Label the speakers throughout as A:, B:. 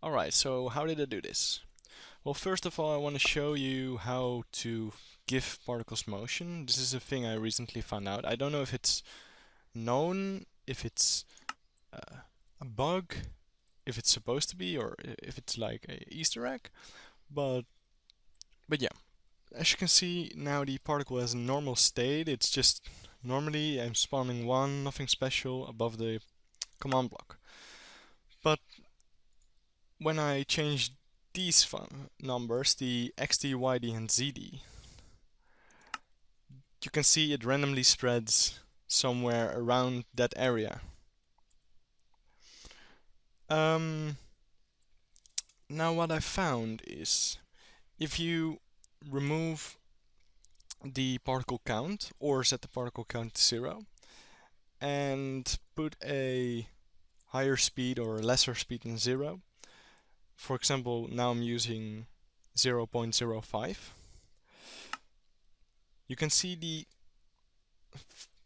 A: Alright, so how did I do this? Well, first of all, I want to show you how to give particles motion. This is a thing I recently found out. I don't know if it's known, if it's a bug, if it's supposed to be, or if it's like a Easter egg, but yeah. As you can see, now the particle has a normal state. It's just normally I'm spawning one, nothing special above the command block. But when I change these numbers, the XD, YD and ZD, you can see it randomly spreads somewhere around that area. Now what I found is if you remove the particle count or set the particle count to 0 and put a higher speed or lesser speed than 0, for example, now I'm using 0.05, you can see the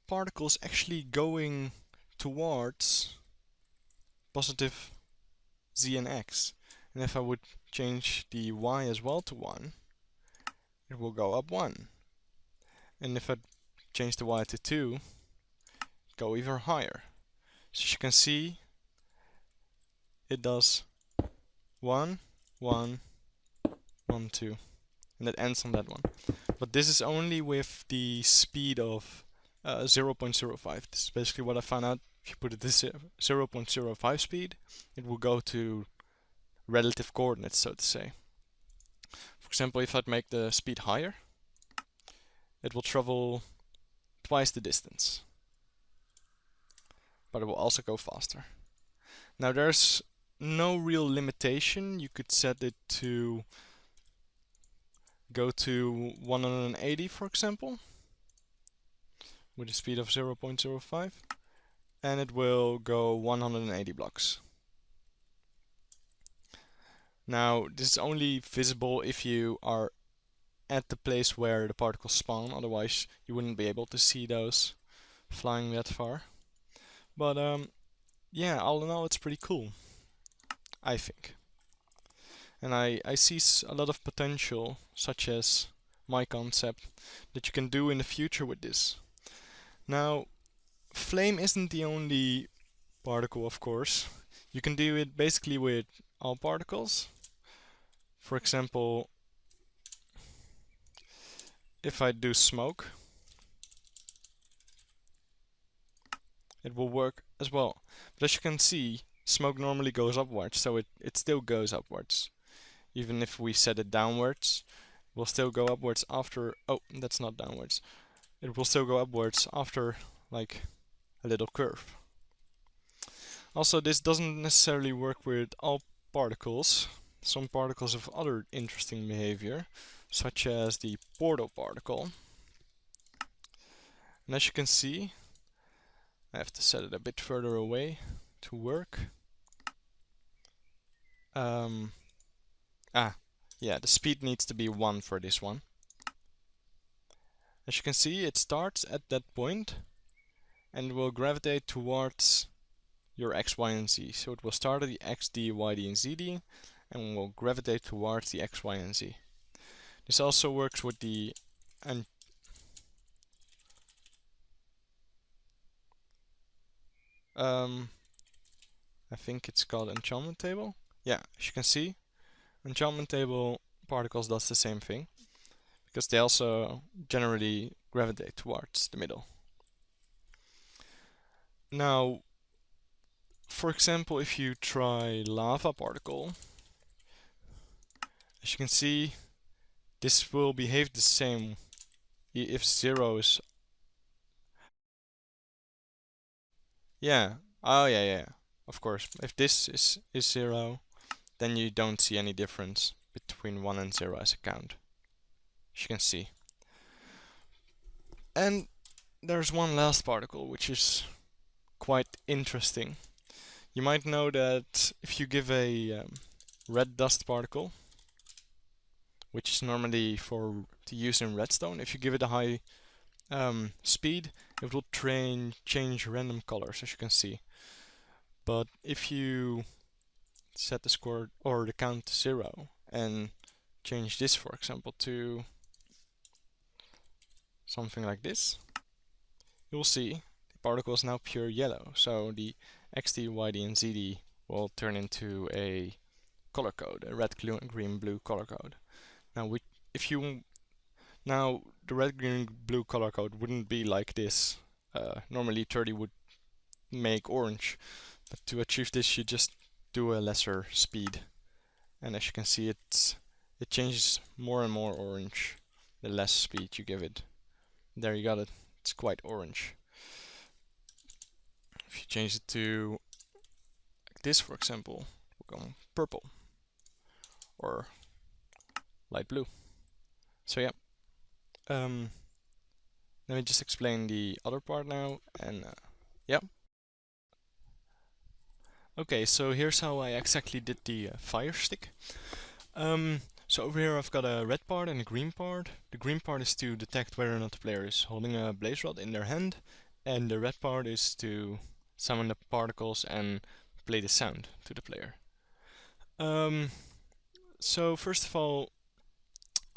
A: particles actually going towards positive z and x. And if I would change the y as well to 1, it will go up 1. And if I change the y to 2, go even higher. So as you can see, it does 1, 1, 1, 2. And it ends on that one. But this is only with the speed of 0.05. This is basically what I found out. If you put it this 0.05 speed, it will go to relative coordinates, so to say. For example, if I'd make the speed higher, it will travel twice the distance. But it will also go faster. Now there's no real limitation. You could set it to go to 180, for example, with a speed of 0.05, and it will go 180 blocks. Now, this is only visible if you are at the place where the particles spawn, otherwise you wouldn't be able to see those flying that far. But yeah, all in all, it's pretty cool, I think. And I see a lot of potential, such as my concept, that you can do in the future with this. Now, flame isn't the only particle, of course. You can do it basically with all particles. For example, if I do smoke, it will work as well. But as you can see, smoke normally goes upwards, so it still goes upwards. Even if we set it downwards, it will still go upwards after... Oh, that's not downwards. It will still go upwards after, like, a little curve. Also, this doesn't necessarily work with all particles. Some particles have other interesting behavior, such as the portal particle. And as you can see, I have to set it a bit further away to work. Yeah, the speed needs to be 1 for this one. As you can see, it starts at that point and will gravitate towards your x, y, and z. So it will start at the x, d, y, d, and z, d, and will gravitate towards the x, y, and z. This also works with the I think it's called enchantment table. Yeah, as you can see, enchantment table particles does the same thing, because they also generally gravitate towards the middle. Now, for example, if you try lava particle, as you can see, this will behave the same if 0 is... Yeah, oh yeah, of course. If this is 0, then you don't see any difference between 1 and 0 as a count, as you can see. And there's one last particle, which is quite interesting. You might know that if you give a red dust particle, which is normally to use in redstone, if you give it a high speed, it will change random colors, as you can see. But if you set the score or the count to 0 and change this, for example, to something like this, you will see the particle is now pure yellow. So the XD, YD, and ZD will turn into a color code, a red, green, blue color code. Now, the red, green, blue color code wouldn't be like this. Normally 30 would make orange, but to achieve this you just do a lesser speed. And as you can see, it changes more and more orange the less speed you give it. There you got it. It's quite orange. If you change it to like this, for example, we'll go purple or light blue. So yeah. Let me just explain the other part now, and yeah. Okay, so here's how I exactly did the fire stick. So over here I've got a red part and a green part. The green part is to detect whether or not the player is holding a blaze rod in their hand, and the red part is to summon the particles and play the sound to the player. So first of all,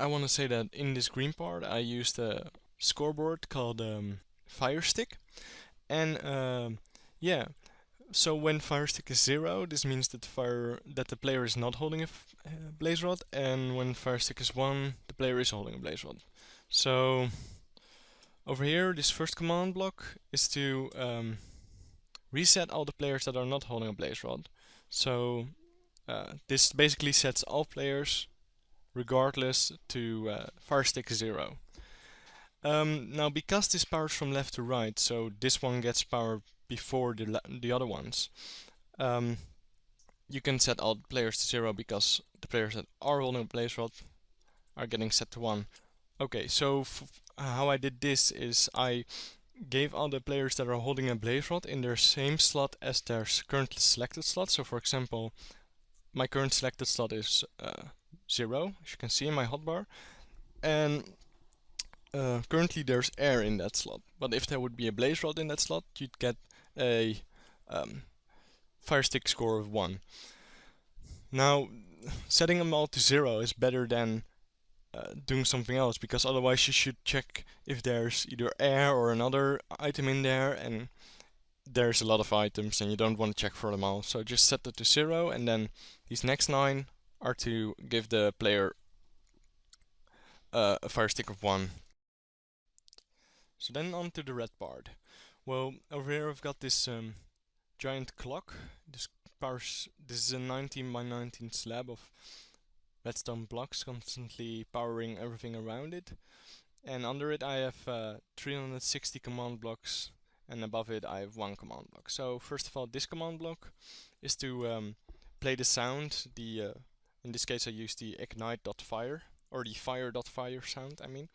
A: I want to say that in this green part I used a scoreboard called fire stick, and yeah. So when fire stick is 0, this means that the player is not holding a blaze rod, and when fire stick is 1, the player is holding a blaze rod. So over here, this first command block is to reset all the players that are not holding a blaze rod. So this basically sets all players, regardless, to fire stick 0. Now, because this powers from left to right, so this one gets power before the other ones, you can set all the players to 0 because the players that are holding a blaze rod are getting set to 1. Okay, so how I did this is I gave all the players that are holding a blaze rod in their same slot as their currently selected slot. So for example, my current selected slot is 0, as you can see in my hotbar, and currently there's air in that slot, but if there would be a blaze rod in that slot, you'd get a fire stick score of 1. Now, setting them all to 0 is better than doing something else, because otherwise you should check if there's either air or another item in there, and there's a lot of items and you don't want to check for them all. So just set it to 0, and then these next 9 are to give the player a fire stick of 1. So then on to the red part. Well, over here I've got this giant clock. This is a 19 by 19 slab of redstone blocks, constantly powering everything around it. And under it I have 360 command blocks, and above it I have 1 command block. So first of all, this command block is to play the sound. In this case I use the ignite.fire, or the fire.fire sound, I mean.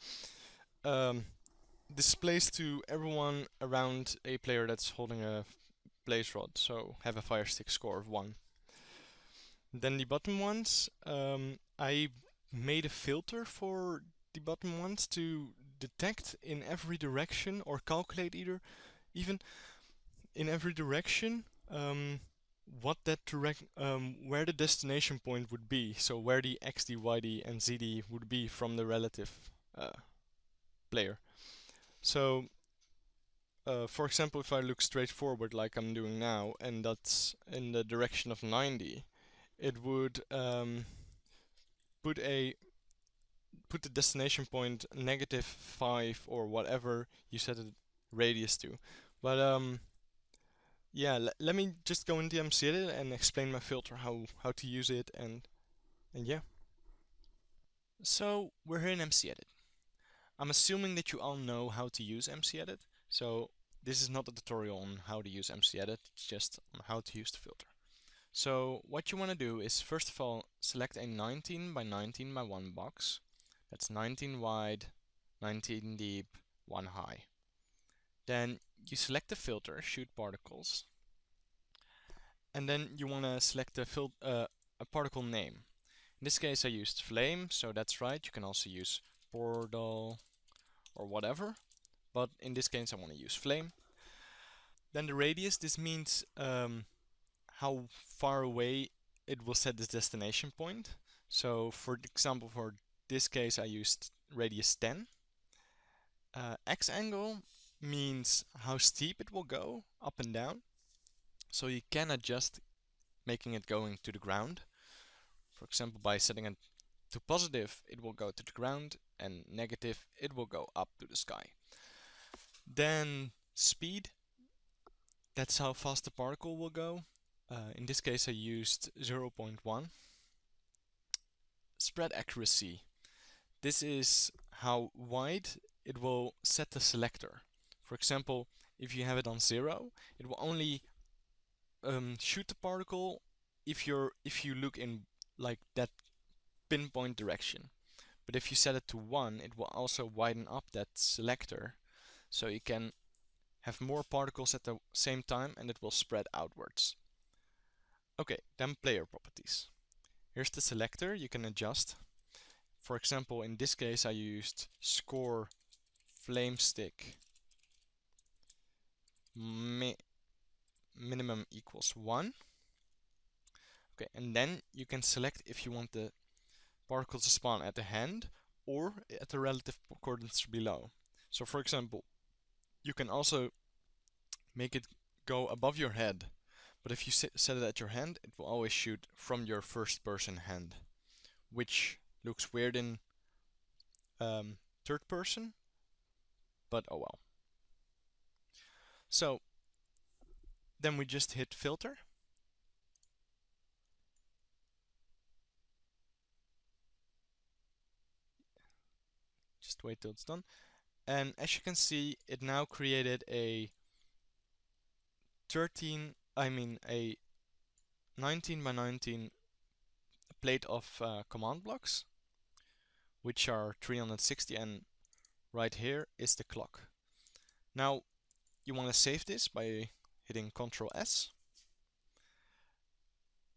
A: Displays to everyone around a player that's holding a blaze rod, so have a fire stick score of 1. Then the bottom ones, I made a filter for the bottom ones to detect in every direction, or calculate even in every direction, what that where the destination point would be. So where the XD, YD, and ZD would be from the relative player. So, for example, if I look straight forward like I'm doing now, and that's in the direction of 90, it would put the destination point -5 or whatever you set a radius to. But yeah, let me just go into MCEdit and explain my filter, how to use it, and yeah. So we're here in MCEdit. I'm assuming that you all know how to use MCEdit, so this is not a tutorial on how to use MCEdit, it's just on how to use the filter. So what you want to do is first of all select a 19 by 19 by 1 box. That's 19 wide, 19 deep, 1 high. Then you select the filter, shoot particles, and then you want to select a particle name. In this case I used flame, so that's right, you can also use portal or whatever, but in this case I want to use flame. Then the radius, this means how far away it will set the destination point. So for example, for this case I used radius 10. X angle means how steep it will go, up and down. So you can adjust making it going to the ground. For example, by setting it to positive, it will go to the ground, and negative, it will go up to the sky. Then speed, that's how fast the particle will go. In this case I used 0.1. Spread accuracy, this is how wide it will set the selector. For example, if you have it on 0, it will only shoot the particle if you look in like that pinpoint direction. But if you set it to 1, it will also widen up that selector, so you can have more particles at the same time and it will spread outwards. Okay, then player properties. Here's the selector you can adjust. For example, in this case I used score flame stick minimum equals 1. Okay, and then you can select if you want the particles to spawn at the hand or at the relative coordinates below. So for example, you can also make it go above your head, but if you set it at your hand, it will always shoot from your first person hand, which looks weird in third person, but oh well. So then we just hit filter. Just wait till it's done. And as you can see, it now created a 19 by 19 plate of command blocks, which are 360, and right here is the clock. Now you want to save this by hitting Ctrl S,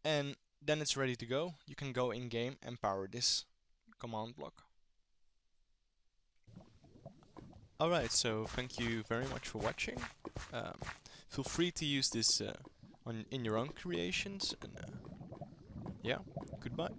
A: and then it's ready to go. You can go in game and power this command block. Alright, so thank you very much for watching. Feel free to use this in your own creations, and yeah, goodbye.